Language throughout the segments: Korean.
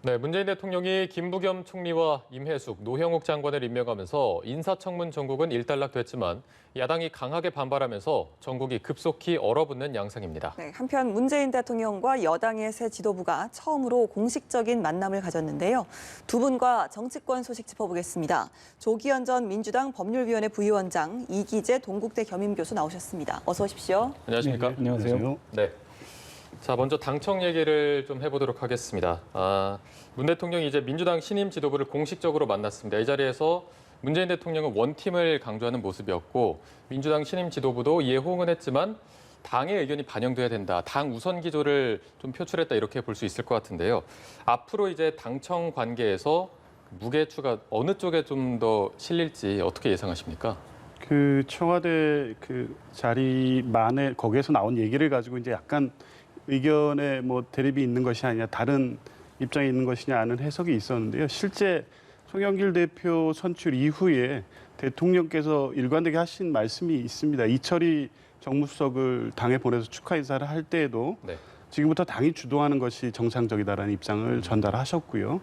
네, 문재인 대통령이 김부겸 총리와 임혜숙, 노형욱 장관을 임명하면서 인사청문 전국은 일단락됐지만 야당이 강하게 반발하면서 전국이 급속히 얼어붙는 양상입니다. 네, 한편 문재인 대통령과 여당의 새 지도부가 처음으로 공식적인 만남을 가졌는데요. 두 분과 정치권 소식 짚어보겠습니다. 조기현 전 민주당 법률위원회 부위원장, 이기재 동국대 겸임교수 나오셨습니다. 어서 오십시오. 안녕하십니까? 네, 안녕하세요. 네. 자, 먼저 당청 얘기를 좀 해보도록 하겠습니다. 문 대통령이 이제 민주당 신임 지도부를 공식적으로 만났습니다. 이 자리에서 문재인 대통령은 원팀을 강조하는 모습이었고 민주당 신임 지도부도 이에 호응은 했지만 당의 의견이 반영돼야 된다. 당 우선 기조를 좀 표출했다 이렇게 볼 수 있을 것 같은데요. 앞으로 이제 당청 관계에서 무게추가 어느 쪽에 좀 더 실릴지 어떻게 예상하십니까? 그 청와대 그 자리만에 거기에서 나온 얘기를 가지고 이제 약간 의견에 뭐 대립이 있는 것이 아니냐, 다른 입장이 있는 것이냐 하는 해석이 있었는데요. 실제 송영길 대표 선출 이후에 대통령께서 일관되게 하신 말씀이 있습니다. 이철희 정무수석을 당에 보내서 축하 인사를 할 때에도 네. 지금부터 당이 주도하는 것이 정상적이다라는 입장을 전달하셨고요.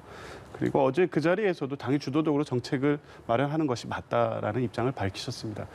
그리고 어제 그 자리에서도 당이 주도적으로 정책을 마련하는 것이 맞다라는 입장을 밝히셨습니다.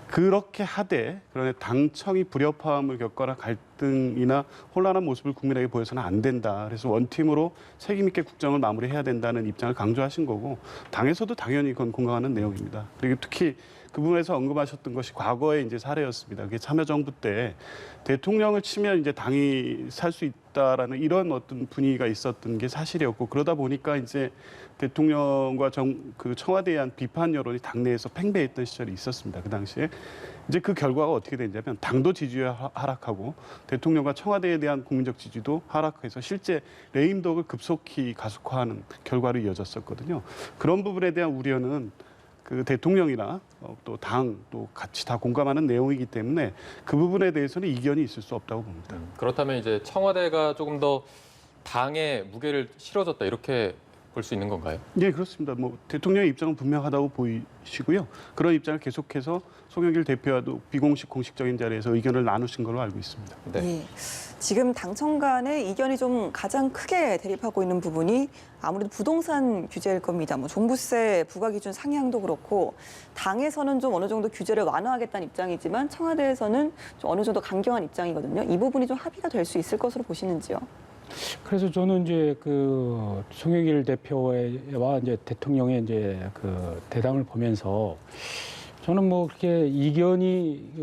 그렇게 하되 그러나 당청이 불협화음을 겪거나 갈등이나 혼란한 모습을 국민에게 보여서는 안 된다. 그래서 원팀으로 책임 있게 국정을 마무리해야 된다는 입장을 강조하신 거고 당에서도 당연히 그건 공감하는 내용입니다. 그리고 특히 그 부분에서 언급하셨던 것이 과거의 이제 사례였습니다. 그게 참여정부 때 대통령을 치면 이제 당이 살 수 있다라는 이런 어떤 분위기가 있었던 게 사실이었고 그러다 보니까 이제 대통령과 그 청와대에 대한 비판 여론이 당내에서 팽배했던 시절이 있었습니다. 그 당시에 이제 그 결과가 어떻게 됐냐면 당도 지지율이 하락하고 대통령과 청와대에 대한 국민적 지지도 하락해서 실제 레임덕을 급속히 가속화하는 결과로 이어졌었거든요. 그런 부분에 대한 우려는 그 대통령이나 또 당 또 같이 다 공감하는 내용이기 때문에 그 부분에 대해서는 이견이 있을 수 없다고 봅니다. 그렇다면 이제 청와대가 조금 더 당에 무게를 실어줬다 이렇게 볼 수 있는 건가요? 네, 그렇습니다. 뭐 대통령의 입장은 분명하다고 보이시고요. 그런 입장을 계속해서 송영길 대표와도 비공식 공식적인 자리에서 의견을 나누신 걸로 알고 있습니다. 네. 예, 지금 당청 간의 이견이 좀 가장 크게 대립하고 있는 부분이 아무래도 부동산 규제일 겁니다. 뭐 종부세 부과 기준 상향도 그렇고 당에서는 좀 어느 정도 규제를 완화하겠다는 입장이지만 청와대에서는 좀 어느 정도 강경한 입장이거든요. 이 부분이 좀 합의가 될 수 있을 것으로 보시는지요? 그래서 저는 이제 그 송영길 대표와 이제 대통령의 이제 그 대담을 보면서 저는 뭐 그렇게 이견이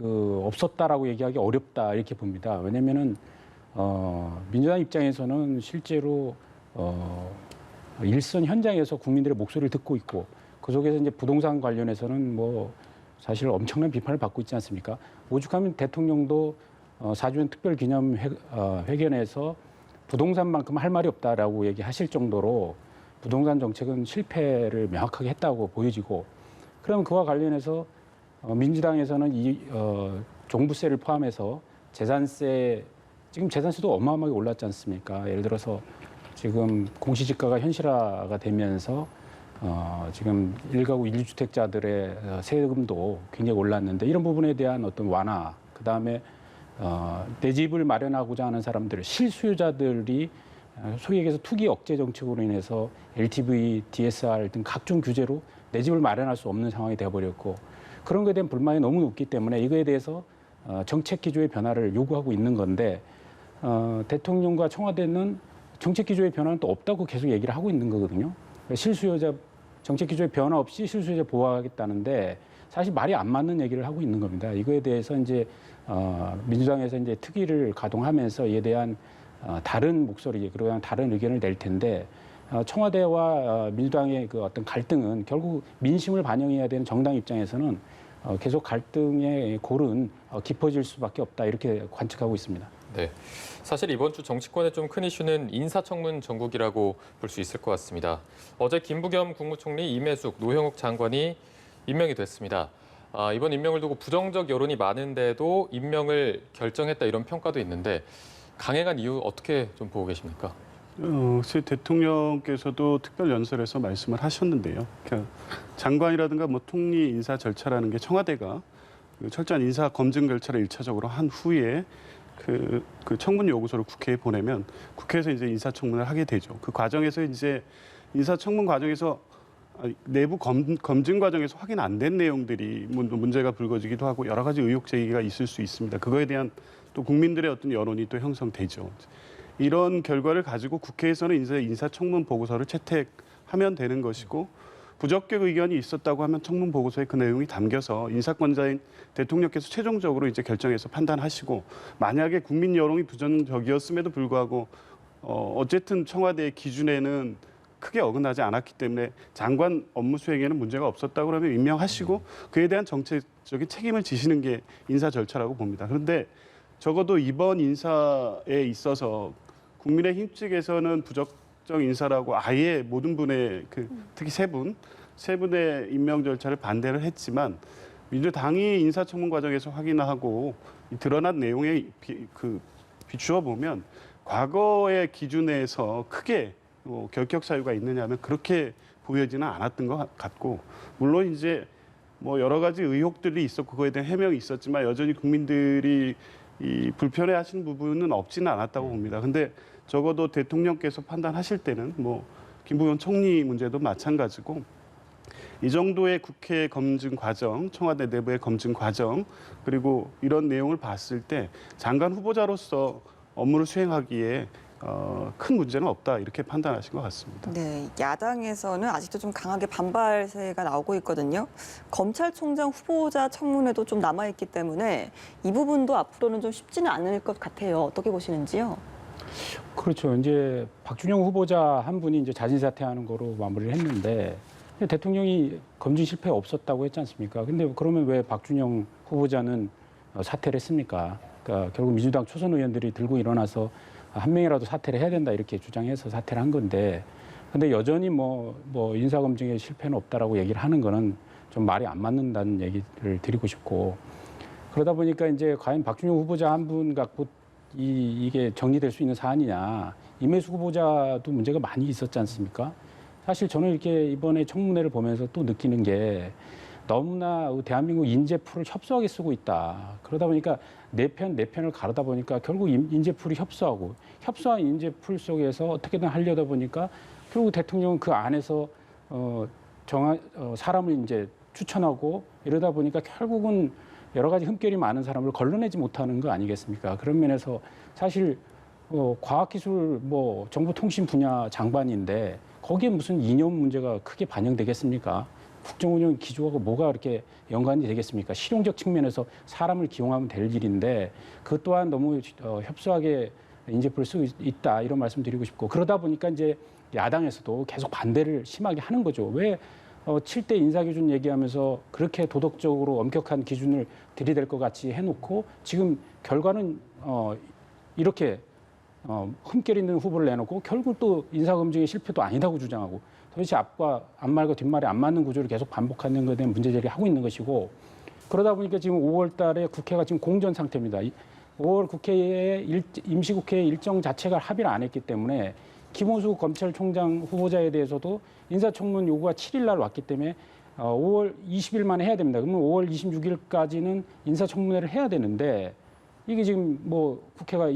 없었다라고 얘기하기 어렵다 이렇게 봅니다. 왜냐면은 민주당 입장에서는 실제로 일선 현장에서 국민들의 목소리를 듣고 있고 그 속에서 이제 부동산 관련해서는 뭐 사실 엄청난 비판을 받고 있지 않습니까? 오죽하면 대통령도 4주년 특별 기념 회견에서 부동산만큼 할 말이 없다라고 얘기하실 정도로 부동산 정책은 실패를 명확하게 했다고 보여지고 그럼 그와 관련해서 민주당에서는 이 종부세를 포함해서 재산세 지금 재산세도 어마어마하게 올랐지 않습니까? 예를 들어서 지금 공시지가가 현실화가 되면서 지금 1가구 1주택자들의 세금도 굉장히 올랐는데 이런 부분에 대한 어떤 완화 그다음에 내 집을 마련하고자 하는 사람들, 실수요자들이 소위 얘기해서 투기 억제 정책으로 인해서 LTV, DSR 등 각종 규제로 내 집을 마련할 수 없는 상황이 되어버렸고 그런 것에 대한 불만이 너무 높기 때문에 이거에 대해서 정책 기조의 변화를 요구하고 있는 건데 대통령과 청와대는 정책 기조의 변화는 또 없다고 계속 얘기를 하고 있는 거거든요. 실수요자 정책 기조의 변화 없이 실수요자 보호하겠다는데 사실 말이 안 맞는 얘기를 하고 있는 겁니다. 이거에 대해서 이제 민주당에서 이제 특위를 가동하면서 이에 대한 다른 목소리, 그리고 다른 의견을 낼 텐데 청와대와 민주당의 그 어떤 갈등은 결국 민심을 반영해야 되는 정당 입장에서는 계속 갈등의 골은 깊어질 수밖에 없다 이렇게 관측하고 있습니다. 네. 사실 이번 주 정치권의 좀 큰 이슈는 인사청문 전국이라고 볼 수 있을 것 같습니다. 어제 김부겸 국무총리, 임혜숙, 노형욱 장관이 임명이 됐습니다. 이번 임명을 두고 부정적 여론이 많은데도 임명을 결정했다 이런 평가도 있는데 강행한 이유 어떻게 좀 보고 계십니까? 대통령께서도 특별 연설에서 말씀을 하셨는데요. 그러니까 장관이라든가 뭐 총리 인사 절차라는 게 청와대가 철저한 인사 검증 절차를 일차적으로 한 후에 그 청문 요구서를 국회에 보내면 국회에서 이제 인사청문을 하게 되죠. 그 과정에서 이제 인사청문 과정에서 내부 검증 과정에서 확인 안 된 내용들이 문제가 불거지기도 하고 여러 가지 의혹 제기가 있을 수 있습니다. 그거에 대한 또 국민들의 어떤 여론이 또 형성되죠. 이런 결과를 가지고 국회에서는 이제 인사청문 보고서를 채택하면 되는 것이고 부적격 의견이 있었다고 하면 청문 보고서에 그 내용이 담겨서 인사권자인 대통령께서 최종적으로 이제 결정해서 판단하시고 만약에 국민 여론이 부정적이었음에도 불구하고 어쨌든 청와대의 기준에는 크게 어긋나지 않았기 때문에 장관 업무 수행에는 문제가 없었다고 그러면 임명하시고 그에 대한 정책적인 책임을 지시는 게 인사 절차라고 봅니다. 그런데 적어도 이번 인사에 있어서 국민의힘 측에서는 부적정 인사라고 아예 모든 분의 특히 세 분의 임명 절차를 반대를 했지만 민주당이 인사청문 과정에서 확인하고 드러난 내용에 비추어 보면 과거의 기준에서 크게 결격 사유가 있느냐 하면 그렇게 보여지는 않았던 것 같고 물론 이제 뭐 여러 가지 의혹들이 있었고 그거에 대한 해명이 있었지만 여전히 국민들이 불편해하시는 부분은 없지는 않았다고 봅니다. 근데 적어도 대통령께서 판단하실 때는 뭐 김부겸 총리 문제도 마찬가지고 이 정도의 국회 검증 과정, 청와대 내부의 검증 과정 그리고 이런 내용을 봤을 때 장관 후보자로서 업무를 수행하기에 큰 문제는 없다 이렇게 판단하신 것 같습니다. 네, 야당에서는 아직도 좀 강하게 반발세가 나오고 있거든요. 검찰총장 후보자 청문회도 좀 남아있기 때문에 이 부분도 앞으로는 좀 쉽지는 않을 것 같아요. 어떻게 보시는지요? 그렇죠. 이제 박준영 후보자 한 분이 이제 자진 사퇴하는 거로 마무리를 했는데 대통령이 검증 실패 없었다고 했지 않습니까? 근데 그러면 왜 박준영 후보자는 사퇴를 했습니까? 그러니까 결국 민주당 초선 의원들이 들고 일어나서 한 명이라도 사퇴를 해야 된다 이렇게 주장해서 사퇴를 한 건데 근데 여전히 뭐 인사검증에 실패는 없다라고 얘기를 하는 거는 좀 말이 안 맞는다는 얘기를 드리고 싶고 그러다 보니까 이제 과연 박준영 후보자 한 분 갖고 이게 정리될 수 있는 사안이냐 임혜수 후보자도 문제가 많이 있었지 않습니까? 사실 저는 이렇게 이번에 청문회를 보면서 또 느끼는 게 너무나 대한민국 인재풀을 협소하게 쓰고 있다. 그러다 보니까 내 편을 가르다 보니까 결국 인재풀이 협소한 인재풀 속에서 어떻게든 하려다 보니까 결국 대통령은 그 안에서 사람을 이제 추천하고 이러다 보니까 결국은 여러 가지 흠결이 많은 사람을 걸러내지 못하는 거 아니겠습니까? 그런 면에서 사실 과학기술 정보통신 분야 장관인데 거기에 무슨 이념 문제가 크게 반영되겠습니까? 국정운영 기조하고 뭐가 그렇게 연관이 되겠습니까? 실용적 측면에서 사람을 기용하면 될 일인데 그것 또한 너무 협소하게 인재풀을 쓰고 있다 이런 말씀 드리고 싶고 그러다 보니까 이제 야당에서도 계속 반대를 심하게 하는 거죠. 왜 7대 인사기준 얘기하면서 그렇게 도덕적으로 엄격한 기준을 들이댈 것 같이 해놓고 지금 결과는 이렇게 흠결 있는 후보를 내놓고 결국 또 인사검증의 실패도 아니다고 주장하고 도대체 앞과 앞말과 뒷말이 안 맞는 구조를 계속 반복하는 것에 대한 문제제기를 하고 있는 것이고 그러다 보니까 지금 5월 달에 국회가 지금 공전 상태입니다. 5월 국회의 임시국회 일정 자체가 합의를 안 했기 때문에 김호수 검찰총장 후보자에 대해서도 인사청문 요구가 7일 날 왔기 때문에 5월 20일 만에 해야 됩니다. 그러면 5월 26일까지는 인사청문회를 해야 되는데 이게 지금 국회가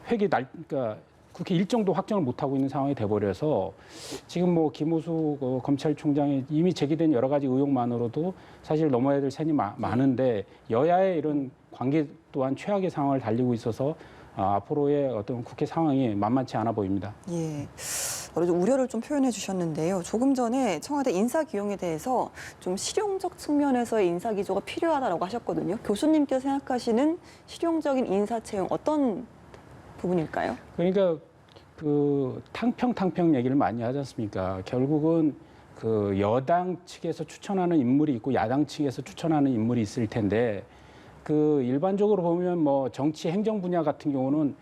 그러니까 국회 일정도 확정을 못 하고 있는 상황이 돼버려서 지금 김호수 검찰총장이 이미 제기된 여러 가지 의혹만으로도 사실 넘어야 될 셈이 많은데 여야의 이런 관계 또한 최악의 상황을 달리고 있어서 앞으로의 어떤 국회 상황이 만만치 않아 보입니다. 예. 우려를 좀 표현해 주셨는데요. 조금 전에 청와대 인사 기용에 대해서 좀 실용적 측면에서의 인사 기조가 필요하다고 하셨거든요. 교수님께서 생각하시는 실용적인 인사 채용 어떤 부분일까요? 그러니까 탕평 얘기를 많이 하지 않습니까? 결국은 여당 측에서 추천하는 인물이 있고 야당 측에서 추천하는 인물이 있을 텐데 일반적으로 보면 정치 행정 분야 같은 경우는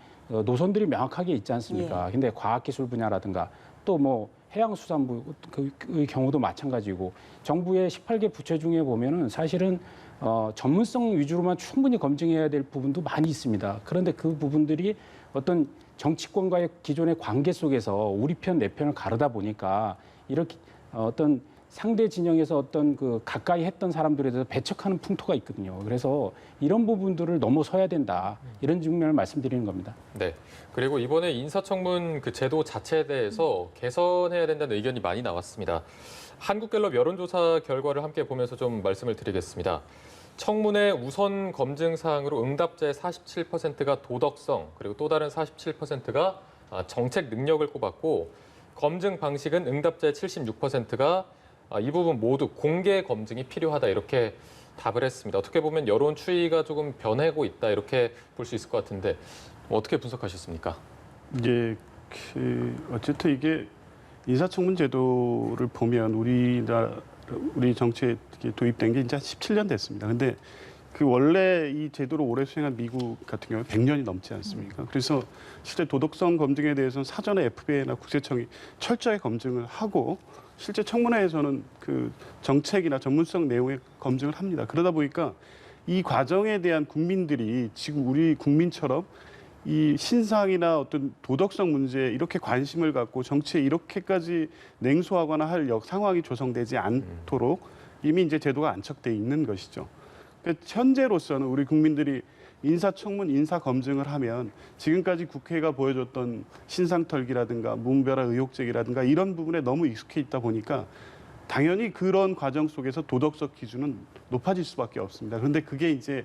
노선들이 명확하게 있지 않습니까? 예. 근데 과학기술 분야라든가 또 해양수산부의 경우도 마찬가지고 정부의 18개 부처 중에 보면은 사실은 전문성 위주로만 충분히 검증해야 될 부분도 많이 있습니다. 그런데 그 부분들이 어떤 정치권과의 기존의 관계 속에서 우리 편, 내 편을 가르다 보니까 이렇게 어떤 상대 진영에서 어떤 그 가까이 했던 사람들에 대해서 배척하는 풍토가 있거든요. 그래서 이런 부분들을 넘어서야 된다. 이런 측면을 말씀드리는 겁니다. 네. 그리고 이번에 인사청문 그 제도 자체에 대해서 개선해야 된다는 의견이 많이 나왔습니다. 한국갤럽 여론조사 결과를 함께 보면서 좀 말씀을 드리겠습니다. 청문회 우선 검증 사항으로 응답자의 47%가 도덕성, 그리고 또 다른 47%가 정책 능력을 꼽았고, 검증 방식은 응답자의 76%가 이 부분 모두 공개 검증이 필요하다 이렇게 답을 했습니다. 어떻게 보면 여론 추이가 조금 변하고 있다 이렇게 볼 수 있을 것 같은데 어떻게 분석하셨습니까? 이제 어쨌든 이게 인사청문 제도를 보면 우리 정치에 도입된 게 이제 17년 됐습니다. 근데 그 원래 이 제도를 오래 수행한 미국 같은 경우는 100년이 넘지 않습니까? 그래서 실제 도덕성 검증에 대해서는 사전에 FBI나 국세청이 철저히 검증을 하고 실제 청문회에서는 그 정책이나 전문성 내용의 검증을 합니다. 그러다 보니까 이 과정에 대한 국민들이 지금 우리 국민처럼 이 신상이나 어떤 도덕성 문제에 이렇게 관심을 갖고 정치에 이렇게까지 냉소하거나 할 상황이 조성되지 않도록 이미 이제 제도가 안착돼 있는 것이죠. 그러니까 현재로서는 우리 국민들이 인사청문, 인사검증을 하면 지금까지 국회가 보여줬던 신상털기라든가 무분별한 의혹제기라든가 이런 부분에 너무 익숙해 있다 보니까 당연히 그런 과정 속에서 도덕성 기준은 높아질 수밖에 없습니다. 그런데 그게 이제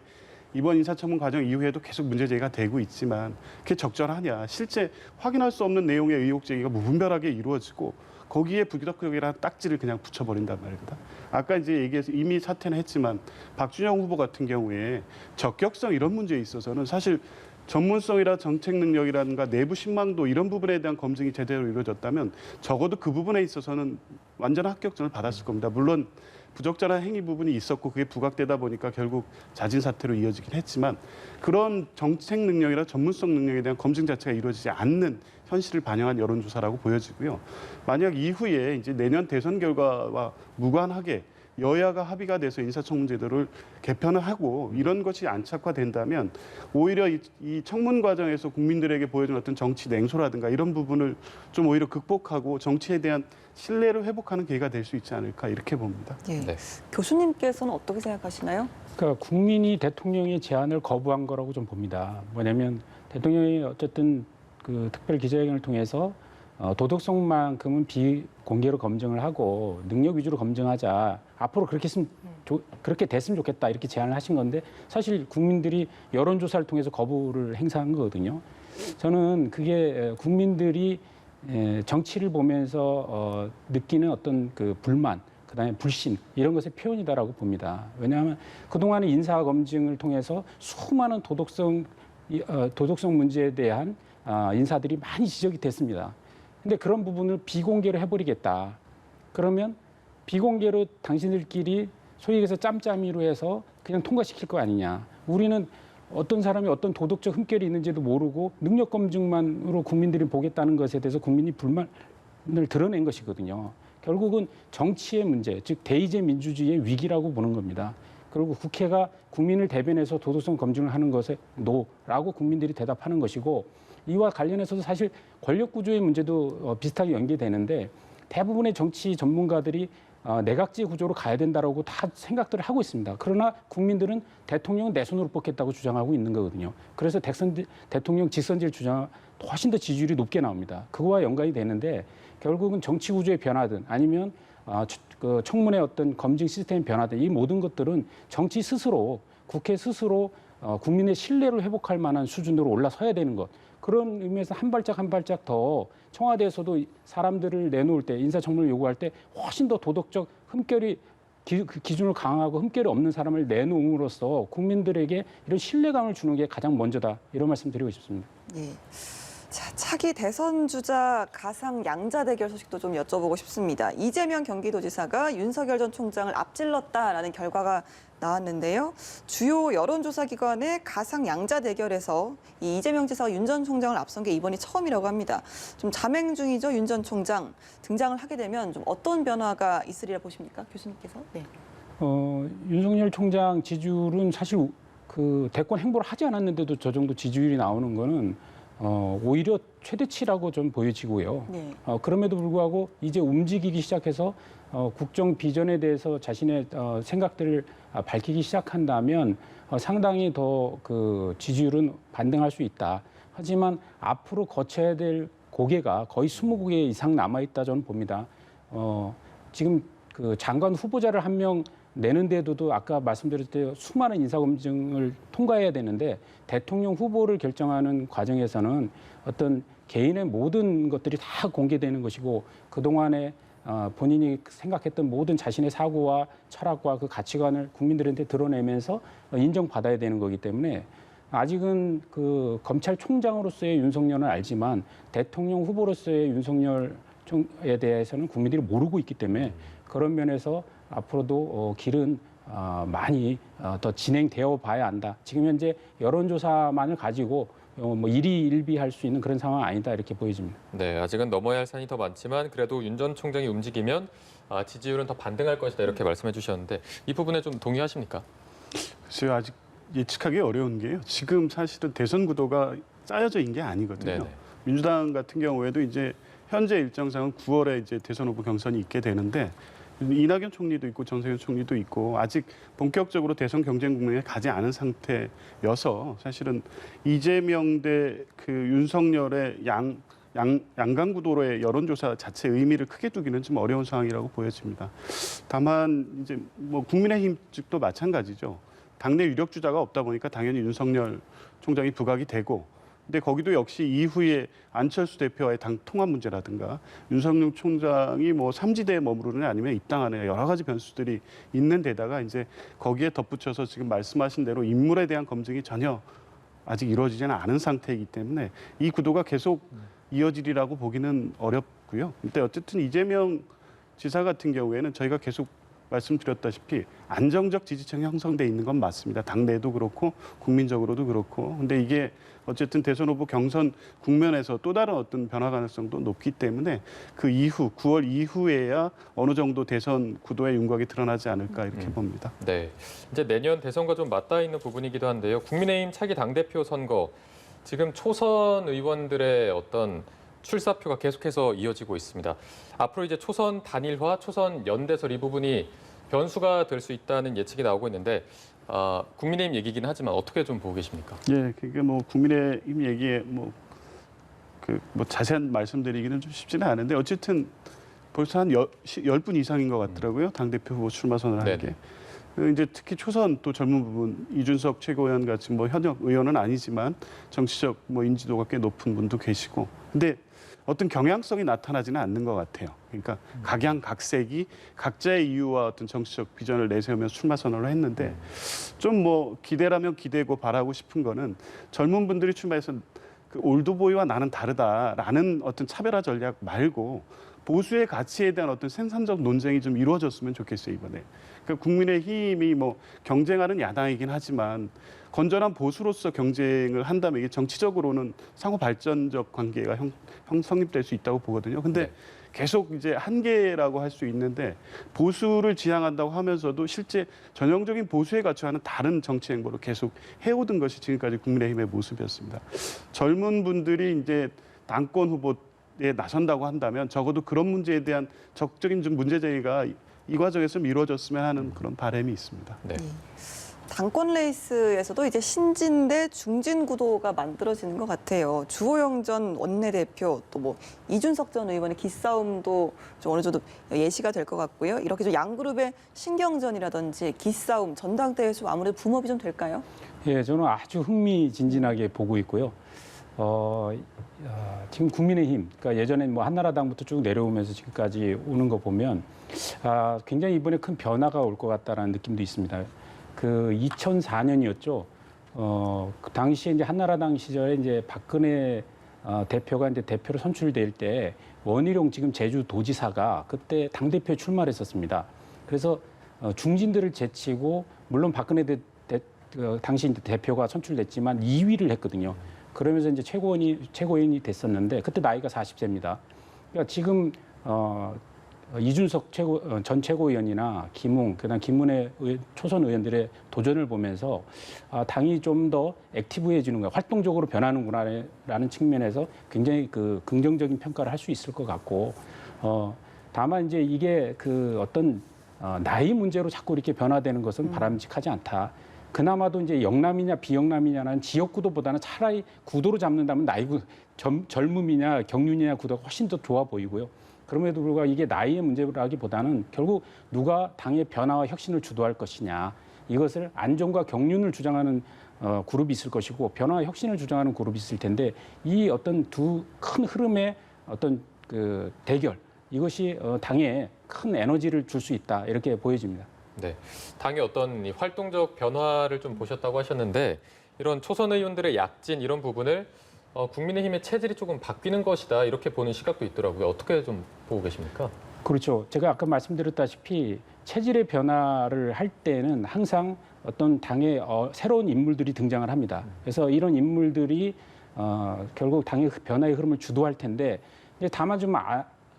이번 인사청문 과정 이후에도 계속 문제 제기가 되고 있지만 그게 적절하냐. 실제 확인할 수 없는 내용의 의혹 제기가 무분별하게 이루어지고 거기에 부기덕격이라는 딱지를 그냥 붙여버린단 말입니다. 아까 이제 얘기해서 이미 사퇴는 했지만 박준영 후보 같은 경우에 적격성 이런 문제에 있어서는 사실 전문성이라 정책 능력이라든가 내부 신망도 이런 부분에 대한 검증이 제대로 이루어졌다면 적어도 그 부분에 있어서는 완전한 합격점을 받았을 겁니다. 물론 부적절한 행위 부분이 있었고 그게 부각되다 보니까 결국 자진 사퇴로 이어지긴 했지만 그런 정책 능력이나 전문성 능력에 대한 검증 자체가 이루어지지 않는 현실을 반영한 여론조사라고 보여지고요. 만약 이후에 이제 내년 대선 결과와 무관하게 여야가 합의가 돼서 인사청문 제도를 개편을 하고 이런 것이 안착화된다면 오히려 이 청문 과정에서 국민들에게 보여준 어떤 정치 냉소라든가 이런 부분을 좀 오히려 극복하고 정치에 대한 신뢰를 회복하는 계기가 될 수 있지 않을까 이렇게 봅니다. 예. 네. 교수님께서는 어떻게 생각하시나요? 그러니까 국민이 대통령의 제안을 거부한 거라고 좀 봅니다. 뭐냐면 대통령이 어쨌든 그 특별 기자회견을 통해서 도덕성만큼은 비공개로 검증을 하고 능력 위주로 검증하자. 앞으로 그렇게 됐으면 좋겠다 이렇게 제안을 하신 건데 사실 국민들이 여론조사를 통해서 거부를 행사한 거거든요. 저는 그게 국민들이 정치를 보면서 느끼는 어떤 그 불만, 그다음에 불신 이런 것의 표현이다라고 봅니다. 왜냐하면 그동안의 인사 검증을 통해서 수많은 도덕성 문제에 대한 인사들이 많이 지적이 됐습니다. 근데 그런 부분을 비공개로 해버리겠다. 그러면 비공개로 당신들끼리 소위 얘기해서 짬짬이로 해서 그냥 통과시킬 거 아니냐. 우리는 어떤 사람이 어떤 도덕적 흠결이 있는지도 모르고 능력 검증만으로 국민들이 보겠다는 것에 대해서 국민이 불만을 드러낸 것이거든요. 결국은 정치의 문제, 즉 대의제 민주주의의 위기라고 보는 겁니다. 그리고 국회가 국민을 대변해서 도덕성 검증을 하는 것에 노라고 국민들이 대답하는 것이고 이와 관련해서도 사실 권력 구조의 문제도 비슷하게 연계되는데 대부분의 정치 전문가들이 내각제 구조로 가야 된다라고 다 생각들을 하고 있습니다. 그러나 국민들은 대통령은 내 손으로 뽑겠다고 주장하고 있는 거거든요. 그래서 대통령 직선제를 주장 훨씬 더 지지율이 높게 나옵니다. 그거와 연관이 되는데 결국은 정치 구조의 변화든 아니면 그 청문회 어떤 검증 시스템의 변화든 이 모든 것들은 정치 스스로 국회 스스로 국민의 신뢰를 회복할 만한 수준으로 올라서야 되는 것. 그런 의미에서 한 발짝 한 발짝 더 청와대에서도 사람들을 내놓을 때 인사청문을 요구할 때 훨씬 더 도덕적 흠결이 기준을 강화하고 흠결이 없는 사람을 내놓음으로써 국민들에게 이런 신뢰감을 주는 게 가장 먼저다. 이런 말씀 드리고 싶습니다. 예. 자, 차기 대선 주자 가상 양자 대결 소식도 좀 여쭤보고 싶습니다. 이재명 경기도지사가 윤석열 전 총장을 앞질렀다라는 결과가 나왔는데요. 주요 여론조사 기관의 가상 양자 대결에서 이 이재명 지사가 윤 전 총장을 앞선 게 이번이 처음이라고 합니다. 좀 자맹 중이죠. 윤 전 총장 등장을 하게 되면 좀 어떤 변화가 있으리라 보십니까, 교수님께서? 네. 윤석열 총장 지지율은 사실 그 대권 행보를 하지 않았는데도 저 정도 지지율이 나오는 거는 오히려 최대치라고 좀 보여지고요. 네. 그럼에도 불구하고 이제 움직이기 시작해서 국정 비전에 대해서 자신의 생각들을 밝히기 시작한다면 상당히 더 그 지지율은 반등할 수 있다. 하지만 앞으로 거쳐야 될 고개가 거의 20고개 이상 남아 있다 저는 봅니다. 지금 그 장관 후보자를 한 명 내는데도 아까 말씀드렸듯이 수많은 인사검증을 통과해야 되는데 대통령 후보를 결정하는 과정에서는 어떤 개인의 모든 것들이 다 공개되는 것이고 그동안에 본인이 생각했던 모든 자신의 사고와 철학과 그 가치관을 국민들한테 드러내면서 인정받아야 되는 거기 때문에 아직은 그 검찰총장으로서의 윤석열은 알지만 대통령 후보로서의 윤석열에 대해서는 국민들이 모르고 있기 때문에 그런 면에서 앞으로도 길은 많이 더 진행되어 봐야 한다. 지금 현재 여론조사만을 가지고 뭐 일희일비할 수 있는 그런 상황은 아니다 이렇게 보여집니다. 네, 아직은 넘어야 할 산이 더 많지만 그래도 윤 전 총장이 움직이면 지지율은 더 반등할 것이다 이렇게 말씀해 주셨는데 이 부분에 좀 동의하십니까? 글쎄요, 아직 예측하기 어려운 게요. 지금 사실은 대선 구도가 짜여져 있는 게 아니거든요. 네네. 민주당 같은 경우에도 이제 현재 일정상은 9월에 이제 대선 후보 경선이 있게 되는데 이낙연 총리도 있고 정세균 총리도 있고 아직 본격적으로 대선 경쟁 국면에 가지 않은 상태여서 사실은 이재명 대 그 윤석열의 양강 구도로의 여론조사 자체 의미를 크게 두기는 좀 어려운 상황이라고 보여집니다. 다만 이제 뭐 국민의힘 측도 마찬가지죠. 당내 유력 주자가 없다 보니까 당연히 윤석열 총장이 부각이 되고 근데 거기도 역시 이후에 안철수 대표와의 당 통합 문제라든가 윤석열 총장이 뭐 삼지대에 머무르느냐 아니면 입당하느냐 여러 가지 변수들이 있는 데다가 이제 거기에 덧붙여서 지금 말씀하신 대로 인물에 대한 검증이 전혀 아직 이루어지지는 않은 상태이기 때문에 이 구도가 계속 이어지리라고 보기는 어렵고요. 근데 어쨌든 이재명 지사 같은 경우에는 저희가 계속 말씀드렸다시피 안정적 지지층이 형성돼 있는 건 맞습니다. 당내도 그렇고 국민적으로도 그렇고. 근데 이게 어쨌든 대선 후보 경선 국면에서 또 다른 어떤 변화 가능성도 높기 때문에 그 이후 9월 이후에야 어느 정도 대선 구도의 윤곽이 드러나지 않을까 이렇게 봅니다. 네, 이제 내년 대선과 좀 맞닿아 있는 부분이기도 한데요. 국민의힘 차기 당대표 선거 지금 초선 의원들의 어떤 출사표가 계속해서 이어지고 있습니다. 앞으로 이제 초선 단일화, 초선 연대설 이 부분이 변수가 될 수 있다는 예측이 나오고 있는데 국민의힘 얘기긴 하지만 어떻게 좀 보고 계십니까? 예, 그게 뭐 국민의힘 얘기에 뭐 자세한 말씀드리기는 좀 쉽지는 않은데 어쨌든 벌써 한 10분 이상인 것 같더라고요. 당대표 후보 출마 선언을 한 게. 이제 특히 초선 또 젊은 부분 이준석 최고위원 같이 뭐 현역 의원은 아니지만 정치적 뭐 인지도가 꽤 높은 분도 계시고. 근데 어떤 경향성이 나타나지는 않는 것 같아요. 그러니까 각양각색이 각자의 이유와 어떤 정치적 비전을 내세우며 출마 선언을 했는데 좀 뭐 기대라면 기대고 바라고 싶은 거는 젊은 분들이 출마해서 그 올드보이와 나는 다르다라는 어떤 차별화 전략 말고 보수의 가치에 대한 어떤 생산적 논쟁이 좀 이루어졌으면 좋겠어요, 이번에. 그러니까 국민의힘이 뭐 경쟁하는 야당이긴 하지만 건전한 보수로서 경쟁을 한다면 이게 정치적으로는 상호 발전적 관계가 성립될 수 있다고 보거든요. 근데 계속 이제 한계라고 할 수 있는데 보수를 지향한다고 하면서도 실제 전형적인 보수의 가치와는 다른 정치 행보를 계속 해오던 것이 지금까지 국민의힘의 모습이었습니다. 젊은 분들이 이제 당권 후보에 나선다고 한다면 적어도 그런 문제에 대한 적극적인 좀 문제 제기가 이 과정에서 이루어졌으면 하는 그런 바람이 있습니다. 네. 당권 레이스에서도 이제 신진 대 중진 구도가 만들어지는 것 같아요. 주호영 전 원내대표 또 뭐 이준석 전 의원의 기싸움도 좀 어느 정도 예시가 될 것 같고요. 이렇게 좀 양그룹의 신경전이라든지 기싸움, 전당대회에서 좀 아무래도 붐업이 좀 될까요? 예, 저는 아주 흥미진진하게 보고 있고요. 지금 국민의힘, 그러니까 예전에 뭐 한나라당부터 쭉 내려오면서 지금까지 오는 거 보면 굉장히 이번에 큰 변화가 올 것 같다라는 느낌도 있습니다. 그 2004년이었죠. 그 당시에 이제 한나라당 시절에 이제 박근혜 대표가 이제 대표로 선출될 때 원희룡 지금 제주도지사가 그때 당대표에 출마를 했었습니다. 그래서 중진들을 제치고 물론 박근혜 당시 이제 대표가 선출됐지만 2위를 했거든요. 그러면서 이제 최고위원이 됐었는데 그때 나이가 40세입니다. 그러니까 지금 이준석 전 최고위원이나 김웅, 그다음 김문혜 초선 의원들의 도전을 보면서 당이 좀 더 액티브해지는가, 활동적으로 변하는구나라는 측면에서 굉장히 그 긍정적인 평가를 할 수 있을 것 같고, 다만 이제 이게 그 어떤 나이 문제로 자꾸 이렇게 변화되는 것은 바람직하지 않다. 그나마도 이제 영남이냐 비영남이냐는 지역 구도보다는 차라리 구도로 잡는다면 젊음이냐 경륜이냐 구도가 훨씬 더 좋아 보이고요. 그럼에도 불구하고 이게 나이의 문제라기보다는 결국 누가 당의 변화와 혁신을 주도할 것이냐, 이것을 안정과 경륜을 주장하는 그룹이 있을 것이고 변화와 혁신을 주장하는 그룹이 있을 텐데, 이 어떤 두 큰 흐름의 어떤 그 대결, 이것이 당에 큰 에너지를 줄 수 있다, 이렇게 보여집니다. 네, 당의 어떤 이 활동적 변화를 좀 보셨다고 하셨는데, 이런 초선 의원들의 약진 이런 부분을 국민의힘의 체질이 조금 바뀌는 것이다, 이렇게 보는 시각도 있더라고요. 어떻게 좀 보고 계십니까? 그렇죠. 제가 아까 말씀드렸다시피 체질의 변화를 할 때는 항상 어떤 당의 새로운 인물들이 등장을 합니다. 그래서 이런 인물들이 결국 당의 변화의 흐름을 주도할 텐데, 이제 다만 좀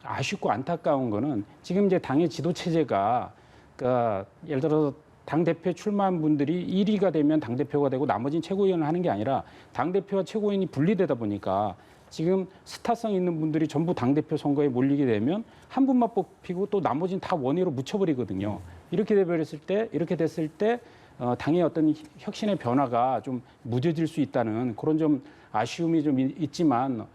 아쉽고 안타까운 거는 지금 이제 당의 지도 체제가, 그러니까 예를 들어서 당대표에 출마한 분들이 1위가 되면 당대표가 되고 나머지는 최고위원을 하는 게 아니라 당대표와 최고위원이 분리되다 보니까 지금 스타성 있는 분들이 전부 당대표 선거에 몰리게 되면 한 분만 뽑히고 또 나머지는 다 원외로 묻혀버리거든요. 이렇게 됐을 때 당의 어떤 혁신의 변화가 좀 무뎌질 수 있다는 그런 좀 아쉬움이 좀 있지만,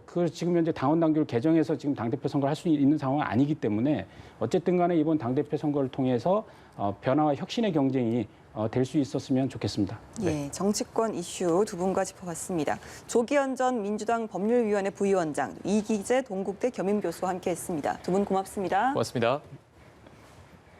그 지금 현재 당원 당규를 개정해서 지금 당대표 선거를 할 수 있는 상황은 아니기 때문에 어쨌든 간에 이번 당대표 선거를 통해서 변화와 혁신의 경쟁이 될 수 있었으면 좋겠습니다. 예, 정치권 이슈 두 분과 짚어봤습니다. 조기현 전 민주당 법률위원회 부위원장, 이기재 동국대 겸임교수와 함께했습니다. 두 분 고맙습니다. 고맙습니다.